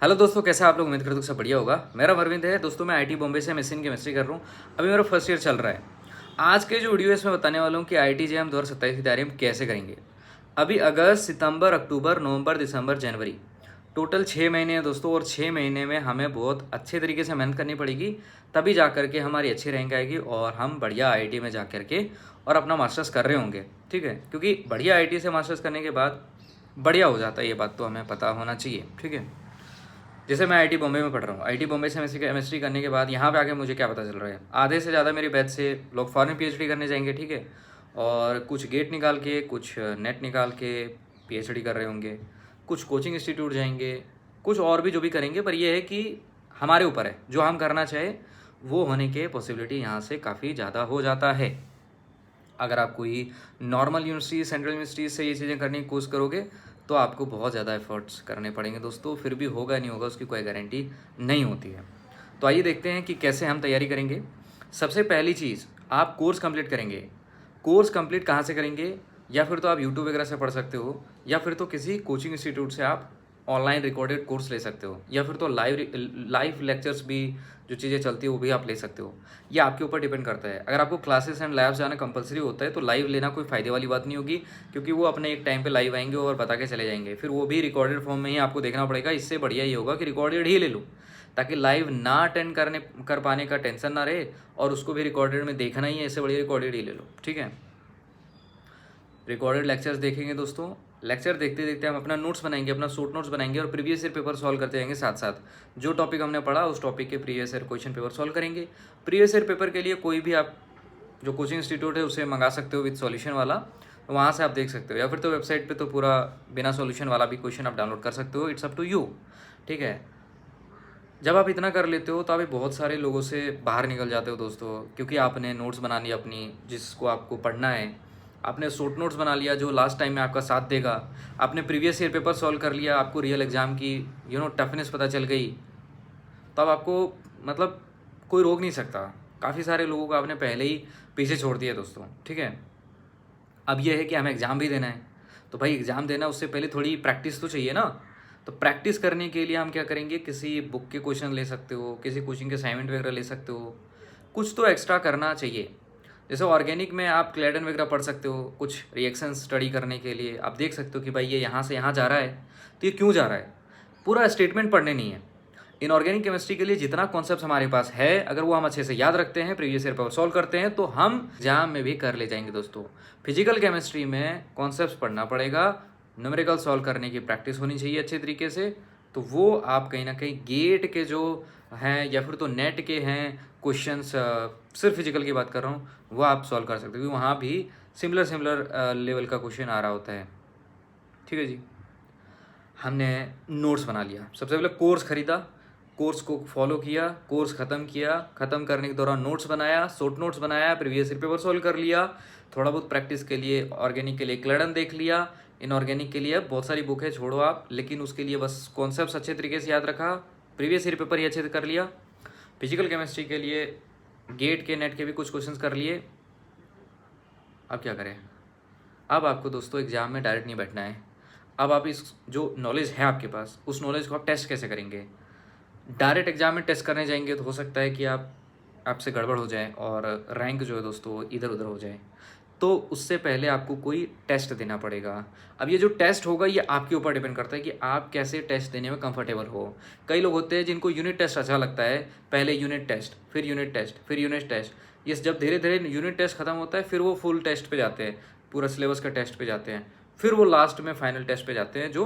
Hello दोस्तों, कैसे हैं आप लोग। उम्मीद करते हो सब बढ़िया होगा। मेरा अरविंद है दोस्तों। मैं आईटी बॉम्बे से एमएससी इन केमिस्ट्री कर रहा हूँ। अभी मेरा फर्स्ट ईयर चल रहा है। आज के जो वीडियो है इसमें बताने वाला हूँ कि आईटी जेएम 2027 की तैयारी हम कैसे करेंगे। अभी अगस्त, सितंबर, अक्टूबर, नवंबर, दिसंबर, जनवरी, टोटल 6 महीने हैं दोस्तों। और 6 महीने में हमें बहुत अच्छे तरीके से मेहनत करनी पड़ेगी, तभी जा करके हमारी अच्छी रैंक आएगी और हम बढ़िया आईटी में जा करके और अपना मास्टर्स कर रहे होंगे। ठीक है, क्योंकि बढ़िया आईटी से मास्टर्स करने के बाद बढ़िया हो जाता है, ये बात तो हमें पता होना चाहिए। ठीक है, जैसे मैं आईटी बॉम्बे में पढ़ रहा हूँ। आईटी बॉम्बे से एमएससी करने के बाद यहाँ पे आके मुझे क्या पता चल रहा है, आधे से ज़्यादा मेरे बैच से लोग फॉरेन पीएचडी करने जाएंगे। ठीक है, और कुछ गेट निकाल के, कुछ नेट निकाल के पीएचडी कर रहे होंगे, कुछ कोचिंग इंस्टीट्यूट जाएंगे, कुछ और भी जो भी करेंगे। पर यह है कि हमारे ऊपर है, जो हम करना चाहे वो होने के पॉसिबिलिटी यहाँ से काफ़ी ज़्यादा हो जाता है। अगर आप कोई नॉर्मल यूनिवर्सिटी, सेंट्रल यूनिवर्सिटी से ये चीज़ें करने की कोशिश करोगे तो आपको बहुत ज़्यादा एफर्ट्स करने पड़ेंगे दोस्तों। फिर भी होगा नहीं होगा उसकी कोई गारंटी नहीं होती है। तो आइए देखते हैं कि कैसे हम तैयारी करेंगे। सबसे पहली चीज़, आप कोर्स कंप्लीट करेंगे। कोर्स कंप्लीट कहाँ से करेंगे? या फिर तो आप यूट्यूब वगैरह से पढ़ सकते हो, या फिर तो किसी कोचिंग इंस्टीट्यूट से आप ऑनलाइन रिकॉर्डेड कोर्स ले सकते हो, या फिर तो लाइव लेक्चर्स भी जो चीज़ें चलती है वो भी आप ले सकते हो। ये आपके ऊपर डिपेंड करता है। अगर आपको क्लासेस एंड लैब्स जाना कंपलसरी होता है तो लाइव लेना कोई फ़ायदे वाली बात नहीं होगी, क्योंकि वो अपने एक टाइम पे लाइव आएंगे और बता के चले जाएंगे। फिर वो भी रिकॉर्डेड फॉर्म में ही आपको देखना पड़ेगा। इससे बढ़िया ये होगा कि रिकॉर्डेड ही ले लो, ताकि लाइव ना अटेंड कर पाने का टेंशन ना रहे, और उसको भी रिकॉर्डेड में देखना ही है। इससे बढ़िया रिकॉर्डेड ही ले लो। ठीक है, रिकॉर्डेड लेक्चर्स देखेंगे दोस्तों। लेक्चर देखते देखते हम अपना नोट्स बनाएंगे, अपना शॉर्ट नोट्स बनाएंगे और प्रीवियस ईयर पेपर सॉल्व करते जाएंगे। साथ साथ जो टॉपिक हमने पढ़ा उस टॉपिक के previous year question paper solve करेंगे। प्रीवियस ईयर पेपर के लिए कोई भी आप जो कोचिंग इंस्टीट्यूट है उसे मंगा सकते हो विद सॉल्यूशन वाला, तो वहाँ से आप देख सकते हो, या फिर तो वेबसाइट पे तो पूरा बिना सॉल्यूशन वाला भी क्वेश्चन आप डाउनलोड कर सकते हो। It's up to you. ठीक है, जब आप इतना कर लेते हो तो आप बहुत सारे लोगों से बाहर निकल जाते हो दोस्तों, क्योंकि आपने नोट्स बना लिया अपनी, जिसको आपको पढ़ना है। आपने शॉर्ट नोट्स बना लिया जो लास्ट टाइम में आपका साथ देगा। आपने प्रीवियस ईयर पेपर सॉल्व कर लिया, आपको रियल एग्ज़ाम की टफनेस पता चल गई। तो अब आपको मतलब कोई रोक नहीं सकता। काफ़ी सारे लोगों को आपने पहले ही पीछे छोड़ दिया दोस्तों। ठीक है, अब यह है कि हमें एग्ज़ाम भी देना है, तो भाई एग्ज़ाम देना उससे पहले थोड़ी प्रैक्टिस तो चाहिए ना। तो प्रैक्टिस करने के लिए हम क्या करेंगे, किसी बुक के क्वेश्चन ले सकते हो, किसी कोचिंग के असाइनमेंट वगैरह ले सकते हो। कुछ तो एक्स्ट्रा करना चाहिए। जैसे ऑर्गेनिक में आप क्लेडन वगैरह पढ़ सकते हो, कुछ रिएक्शन स्टडी करने के लिए आप देख सकते हो कि भाई ये यहाँ से यहाँ जा रहा है तो ये क्यों जा रहा है। पूरा स्टेटमेंट पढ़ने नहीं है। इनऑर्गेनिक केमिस्ट्री के लिए जितना कॉन्सेप्ट हमारे पास है, अगर वो हम अच्छे से याद रखते हैं, प्रीवियस ईयर पेपर सॉल्व करते हैं, तो हम एग्जाम में भी कर ले जाएंगे दोस्तों। फिजिकल केमिस्ट्री में कॉन्सेप्ट पढ़ना पड़ेगा, न्यूमेरिकल सॉल्व करने की प्रैक्टिस होनी चाहिए अच्छे तरीके से। तो वो आप कहीं ना कहीं गेट के जो हैं या फिर तो नेट के हैं क्वेश्चंस, सिर्फ फिजिकल की बात कर रहा हूँ, वो आप सॉल्व कर सकते हो, क्योंकि वहाँ भी सिमिलर लेवल का क्वेश्चन आ रहा होता है। ठीक है जी, हमने नोट्स बना लिया। सबसे पहले कोर्स ख़रीदा, कोर्स को फॉलो किया, कोर्स ख़त्म किया, ख़त्म करने के दौरान नोट्स बनाया, शॉर्ट नोट्स बनाया, प्रीवियस ईयर पेपर सॉल्व कर लिया। थोड़ा बहुत प्रैक्टिस के लिए ऑर्गेनिक के लिए क्लेडन देख लिया। इनऑर्गेनिक के लिए बहुत सारी बुक है, छोड़ो आप, लेकिन उसके लिए बस कॉन्सेप्ट अच्छे तरीके से याद रखा, प्रीवियस ईयर पेपर ही अच्छे से कर लिया। फिजिकल केमिस्ट्री के लिए गेट के, नेट के भी कुछ क्वेश्चंस कर लिए। अब क्या करें? अब आपको दोस्तों एग्ज़ाम में डायरेक्ट नहीं बैठना है। अब आप इस जो नॉलेज है आपके पास, उस नॉलेज को आप टेस्ट कैसे करेंगे? डायरेक्ट एग्जाम में टेस्ट करने जाएंगे तो हो सकता है कि आपसे गड़बड़ हो जाए और रैंक जो है दोस्तों इधर उधर हो जाए। तो उससे पहले आपको कोई टेस्ट देना पड़ेगा। अब ये जो टेस्ट होगा ये आपके ऊपर डिपेंड करता है कि आप कैसे टेस्ट देने में कंफर्टेबल हो। कई लोग होते हैं जिनको यूनिट टेस्ट अच्छा लगता है, पहले यूनिट टेस्ट, फिर यूनिट टेस्ट, फिर यूनिट टेस्ट। ये जब धीरे धीरे यूनिट टेस्ट खत्म होता है फिर वो फुल टेस्ट पे जाते हैं, पूरा सिलेबस का टेस्ट पे जाते हैं, फिर वो लास्ट में फाइनल टेस्ट पे जाते हैं जो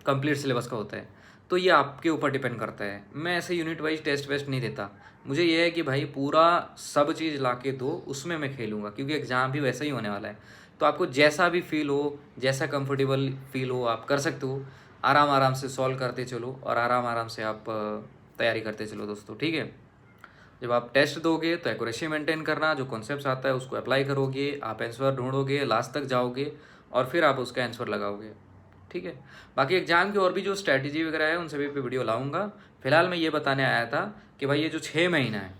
कंप्लीट सिलेबस का होता है। तो ये आपके ऊपर डिपेंड करता है। मैं ऐसे यूनिट वाइज टेस्ट वेस्ट नहीं देता। मुझे ये है कि भाई पूरा सब चीज़ ला के दो, उसमें मैं खेलूँगा, क्योंकि एग्ज़ाम भी वैसा ही होने वाला है। तो आपको जैसा भी फील हो, जैसा कंफर्टेबल फील हो, आप कर सकते हो। आराम आराम से सॉल्व करते चलो और आराम आराम से आप तैयारी करते चलो दोस्तों। ठीक है, जब आप टेस्ट दोगे तो एक्यूरेसी मेंटेन करना, जो कॉन्सेप्ट आता है उसको अप्लाई करोगे, आप आंसर ढूंढोगे, लास्ट तक जाओगे और फिर आप उसका आंसर लगाओगे। ठीक है, बाकी एग्जाम की और भी जो स्ट्रैटेजी वगैरह है उन सभी पे वीडियो लाऊंगा। फिलहाल मैं ये बताने आया था कि भाई ये जो 6 महीना है,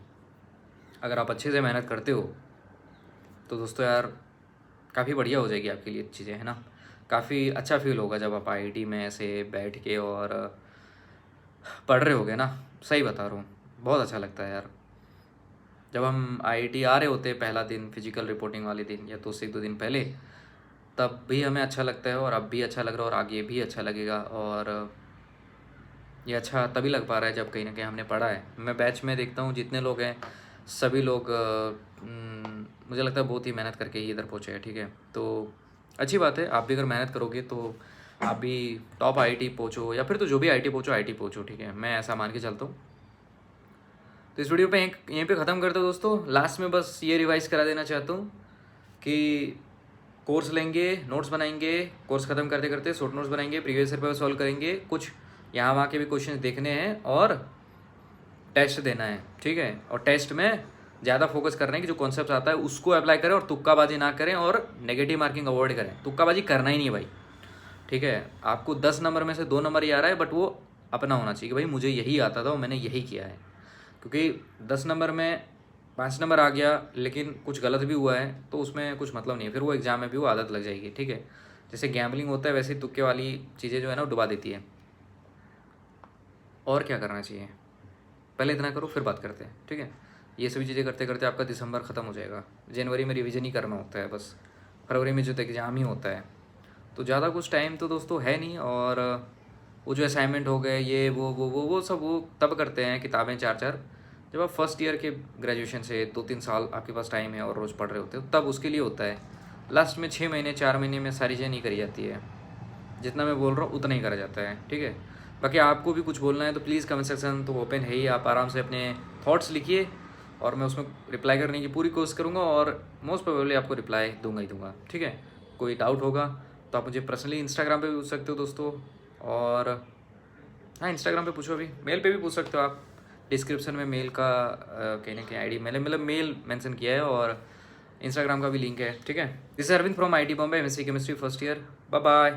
अगर आप अच्छे से मेहनत करते हो तो दोस्तों यार काफ़ी बढ़िया हो जाएगी आपके लिए चीज़ें, है ना। काफ़ी अच्छा फील होगा जब आप आईआईटी में ऐसे बैठ के और पढ़ रहे होगे ना, सही बता रहा हूँ, बहुत अच्छा लगता है यार। जब हम आईआईटी आ रहे होते हैं पहला दिन, फिजिकल रिपोर्टिंग वाले दिन या तो उससे 1-2 दिन पहले, तब भी हमें अच्छा लगता है और अब भी अच्छा लग रहा है और आगे भी अच्छा लगेगा। और ये अच्छा तभी लग पा रहा है जब कहीं ना कहीं हमने पढ़ा है। मैं बैच में देखता हूँ जितने लोग हैं, सभी लोग मुझे लगता है बहुत ही मेहनत करके ही इधर पहुँचे हैं, ठीक है। तो अच्छी बात है, आप भी अगर मेहनत करोगे तो आप भी टॉप आईआईटी पहुँचो, या फिर तो जो भी आईआईटी पहुँचो आईआईटी पहुँचो, ठीक है, मैं ऐसा मान के चलता हूँ। तो इस वीडियो पे यहीं पे ख़त्म करते हो दोस्तों। लास्ट में बस ये रिवाइज करा देना चाहता हूँ कि कोर्स लेंगे, नोट्स बनाएंगे, कोर्स ख़त्म करते करते शॉर्ट नोट्स बनाएंगे, प्रीवियस ईयर पेपर सॉल्व करेंगे, कुछ यहाँ वहाँ के भी क्वेश्चन देखने हैं और टेस्ट देना है, ठीक है। और टेस्ट में ज़्यादा फोकस करना है कि जो कॉन्सेप्ट आता है उसको अप्लाई करें और तुक्काबाजी ना करें और नेगेटिव मार्किंग अवॉइड करें। तुक्काबाजी करना ही नहीं भाई, ठीक है। आपको 10 नंबर में से 2 नंबर ही आ रहा है, बट वो अपना होना चाहिए कि भाई मुझे यही आता था और मैंने यही किया है। क्योंकि 10 नंबर में 5 नंबर आ गया लेकिन कुछ गलत भी हुआ है तो उसमें कुछ मतलब नहीं है, फिर वो एग्ज़ाम में भी वो आदत लग जाएगी, ठीक है। जैसे गैम्बलिंग होता है वैसे ही तुक्के वाली चीज़ें जो है ना वो डुबा देती है। और क्या करना चाहिए, पहले इतना करो फिर बात करते हैं, ठीक है। ये सभी चीज़ें करते करते आपका दिसंबर ख़त्म हो जाएगा। जनवरी में रिवीजन ही करना होता है बस, फरवरी में जो एग्ज़ाम ही होता है। तो ज़्यादा कुछ टाइम तो दोस्तों है नहीं। और वो जो असाइनमेंट हो गए ये वो सब वो तब करते हैं किताबें 4-4, जब आप फर्स्ट ईयर के ग्रेजुएशन से 2-3 साल आपके पास टाइम है और रोज़ पढ़ रहे होते हो, तब उसके लिए होता है। लास्ट में 6 महीने 4 महीने में सारी चीज़ें नहीं करी जाती है। जितना मैं बोल रहा हूँ उतना ही करा जाता है, ठीक है। बाकी आपको भी कुछ बोलना है तो प्लीज़ कमेंट सेक्शन तो ओपन है ही, आप आराम से अपने थॉट्स लिखिए और मैं उसमें रिप्लाई करने की पूरी कोशिश करूँगा और मोस्ट प्रोबेबली आपको रिप्लाई दूंगा ही दूंगा, ठीक है। कोई डाउट होगा तो आप मुझे पर्सनली इंस्टाग्राम पे भी पूछ सकते हो दोस्तों। और हाँ, इंस्टाग्राम पे पूछो, अभी मेल पे भी पूछ सकते हो आप। डिस्क्रिप्शन में मेल का कहीं ना कहीं आईडी मैंने मतलब मेल मेंशन किया है और इंस्टाग्राम का भी लिंक है, ठीक है। This is Arvind from IT Bombay, MSc chemistry first year. Bye bye.